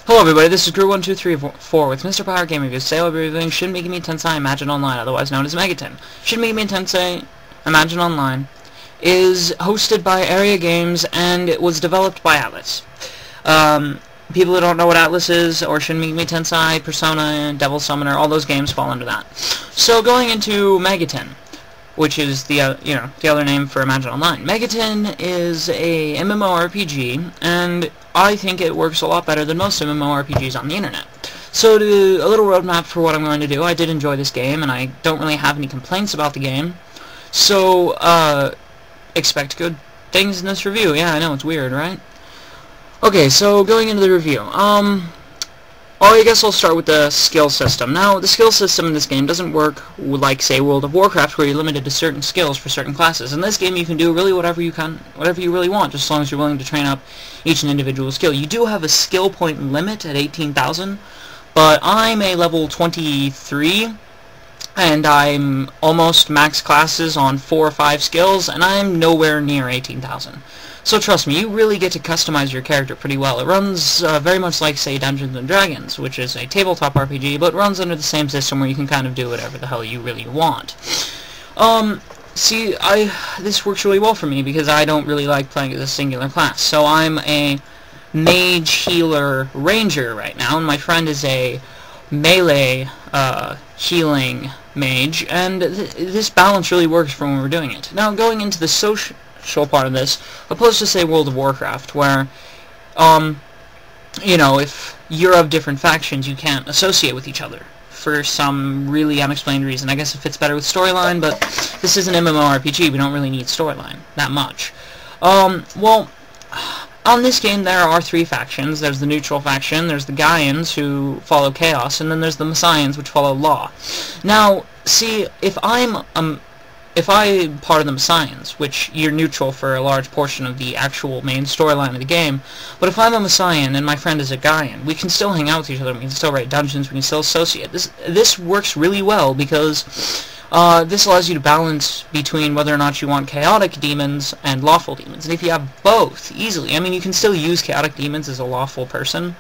Hello everybody, this is Crew1234 with Mr. Power Game Reviews. Today I'll be reviewing Shin Megami Tensei Imagine Online, otherwise known as Megaten. Shin Megami Tensei Imagine Online is hosted by Area Games and it was developed by Atlas. People who don't know what Atlas is, or Shin Megami Tensei, Persona, Devil Summoner, all those games fall under that. So going into Megaten, which is the other name for Imagine Online. Megaten is a MMORPG, and I think it works a lot better than most MMORPGs on the internet. So a little roadmap for what I'm going to do. I did enjoy this game, and I don't really have any complaints about the game. So, expect good things in this review. Yeah, I know, it's weird, right? Okay, so going into the review. I guess I'll start with the skill system. Now, the skill system in this game doesn't work like, say, World of Warcraft, where you're limited to certain skills for certain classes. In this game, you can do really whatever you really want, just as long as you're willing to train up each and individual skill. You do have a skill point limit at 18,000, but I'm a level 23, and I'm almost max classes on 4 or 5 skills, and I'm nowhere near 18,000. So trust me, you really get to customize your character pretty well. It runs very much like, say, Dungeons & Dragons, which is a tabletop RPG, but runs under the same system where you can kind of do whatever the hell you really want. This works really well for me because I don't really like playing as a singular class. So I'm a mage, healer, ranger right now, and my friend is a melee healing mage, and this balance really works for when we're doing it. Now, going into the social part of this, opposed to, say, World of Warcraft, where, if you're of different factions, you can't associate with each other for some really unexplained reason. I guess it fits better with storyline, but this is an MMORPG. We don't really need storyline that much. Well, on this game, there are 3 factions. There's the neutral faction, there's the Gaians, who follow chaos, and then there's the Messians, which follow law. Now, see, if I'm part of the Messians, which you're neutral for a large portion of the actual main storyline of the game, but if I'm a Messian and my friend is a Gaian, we can still hang out with each other, we can still write dungeons, we can still associate. This works really well because this allows you to balance between whether or not you want chaotic demons and lawful demons. And if you have both, easily, I mean, you can still use chaotic demons as a lawful person,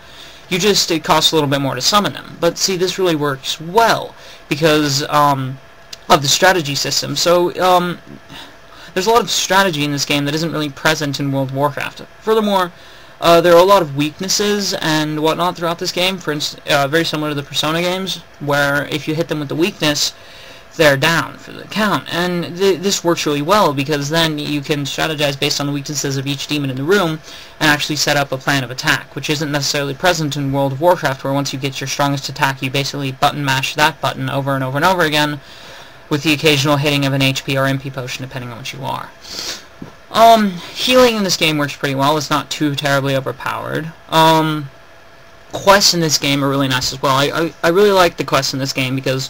it costs a little bit more to summon them. But see, this really works well because of the strategy system. So, there's a lot of strategy in this game that isn't really present in World of Warcraft. Furthermore, there are a lot of weaknesses and whatnot throughout this game, for instance, very similar to the Persona games, where if you hit them with the weakness, they're down for the count. And this works really well, because then you can strategize based on the weaknesses of each demon in the room, and actually set up a plan of attack, which isn't necessarily present in World of Warcraft, where once you get your strongest attack, you basically button mash that button over and over and over again, with the occasional hitting of an HP or MP potion, depending on what you are. Healing in this game works pretty well. It's not too terribly overpowered. Quests in this game are really nice as well. I really like the quests in this game because,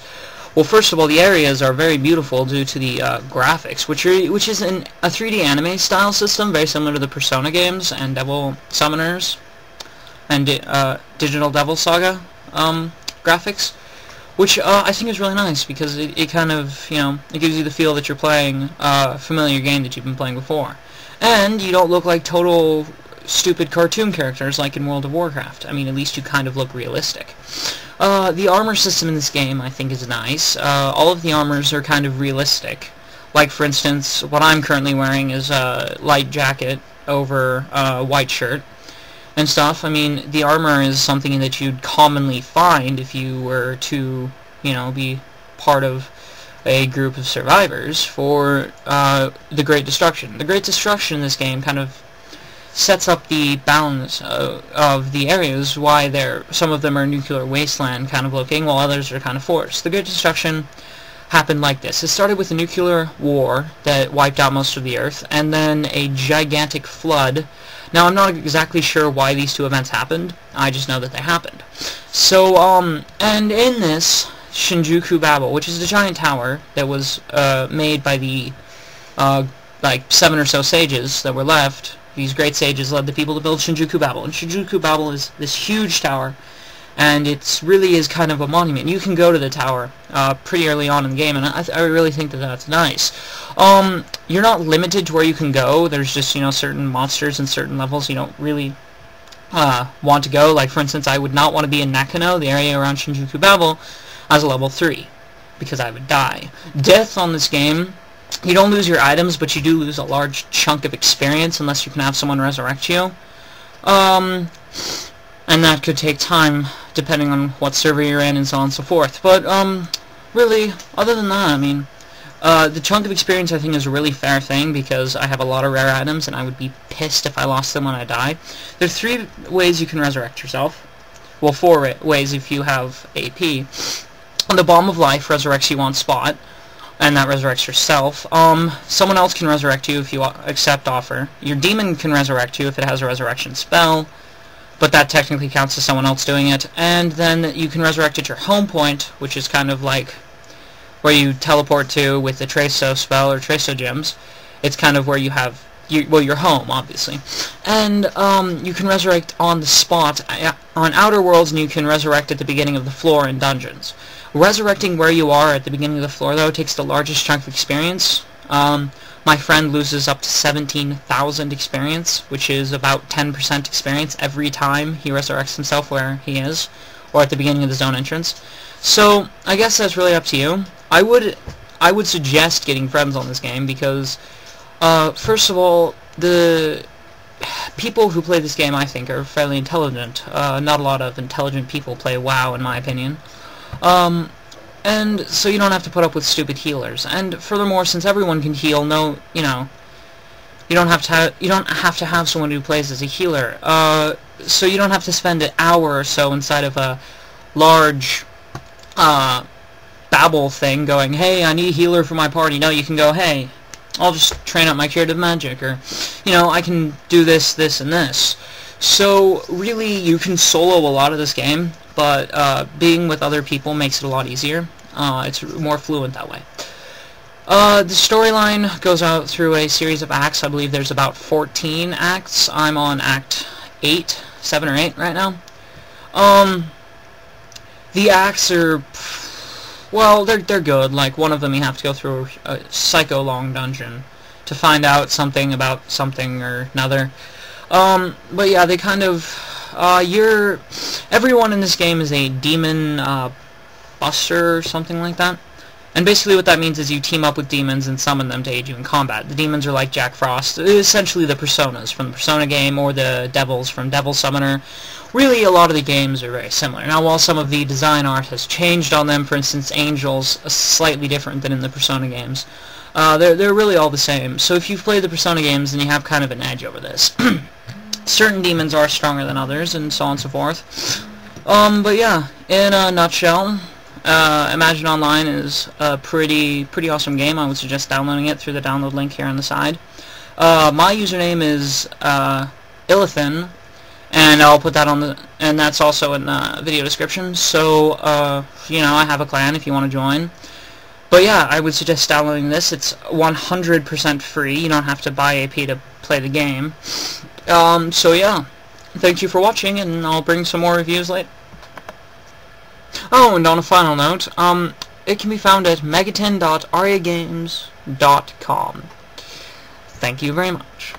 well, first of all, the areas are very beautiful due to the graphics, which is a 3D anime style system, very similar to the Persona games and Devil Summoners and Digital Devil Saga graphics. Which I think is really nice because it kind of, it gives you the feel that you're playing a familiar game that you've been playing before. And you don't look like total stupid cartoon characters like in World of Warcraft. I mean, at least you kind of look realistic. The armor system in this game, I think, is nice. All of the armors are kind of realistic. Like, for instance, what I'm currently wearing is a light jacket over a white shirt and stuff. I mean, the armor is something that you'd commonly find if you were to, be part of a group of survivors for the Great Destruction. The Great Destruction in this game kind of sets up the balance of the areas, why some of them are nuclear wasteland kind of looking, while others are kind of forests. The Great Destruction happened like this. It started with a nuclear war that wiped out most of the Earth, and then a gigantic flood. Now, I'm not exactly sure why these 2 events happened. I just know that they happened. So, and in this, Shinjuku Babel, which is a giant tower that was made by the, 7 or so sages that were left. These great sages led the people to build Shinjuku Babel. And Shinjuku Babel is this huge tower, and it really is kind of a monument. You can go to the tower pretty early on in the game, and I really think that that's nice. You're not limited to where you can go. There's just, certain monsters and certain levels you don't really want to go. Like, for instance, I would not want to be in Nakano, the area around Shinjuku Babel, as a level 3, because I would die. Death on this game, you don't lose your items, but you do lose a large chunk of experience unless you can have someone resurrect you. And that could take time, depending on what server you're in and so on and so forth. But, really, other than that, I mean, the chunk of experience I think is a really fair thing because I have a lot of rare items and I would be pissed if I lost them when I died. There are 3 ways you can resurrect yourself. Well, 4 ways if you have AP. The Balm of Life resurrects you on spot, and that resurrects yourself. Someone else can resurrect you if you accept offer. Your demon can resurrect you if it has a resurrection spell, but that technically counts as someone else doing it. And then you can resurrect at your home point, which is kind of like where you teleport to with the Traso spell or Traso gems. It's kind of where you have your home, obviously. And you can resurrect on the spot on Outer Worlds, and you can resurrect at the beginning of the floor in dungeons. Resurrecting where you are at the beginning of the floor, though, takes the largest chunk of experience. My friend loses up to 17,000 experience, which is about 10% experience every time he resurrects himself where he is, or at the beginning of the zone entrance. So, I guess that's really up to you. I would suggest getting friends on this game because, first of all, the people who play this game, I think, are fairly intelligent. Not a lot of intelligent people play WoW, in my opinion. And so you don't have to put up with stupid healers. And furthermore, since everyone can heal, you don't have to have someone who plays as a healer. So you don't have to spend an hour or so inside of a large babble thing going, hey, I need a healer for my party. No, you can go, hey, I'll just train up my curative magic, or, I can do this, this, and this. So, really, you can solo a lot of this game, but being with other people makes it a lot easier. It's more fluent that way. The storyline goes out through a series of acts. I believe there's about 14 acts. I'm on Act 8, 7 or 8 right now. The acts are, well, they're good. Like, one of them you have to go through a psycho-long dungeon to find out something about something or another. But yeah, they kind of, everyone in this game is a demon, buster or something like that. And basically what that means is you team up with demons and summon them to aid you in combat. The demons are like Jack Frost, essentially the Personas from the Persona game, or the Devils from Devil Summoner. Really, a lot of the games are very similar. Now, while some of the design art has changed on them, for instance, Angels is slightly different than in the Persona games, they're really all the same. So if you've played the Persona games, then you have kind of an edge over this. Certain demons are stronger than others, and so on and so forth. But yeah, in a nutshell, Imagine Online is a pretty awesome game. I would suggest downloading it through the download link here on the side. My username is Ilathin, and I'll put that on the, and that's also in the video description. So I have a clan if you want to join. But yeah, I would suggest downloading this. It's 100% free. You don't have to buy AP to play the game. So yeah, thank you for watching, and I'll bring some more reviews later. Oh, and on a final note, it can be found at megaten.ariagames.com. Thank you very much.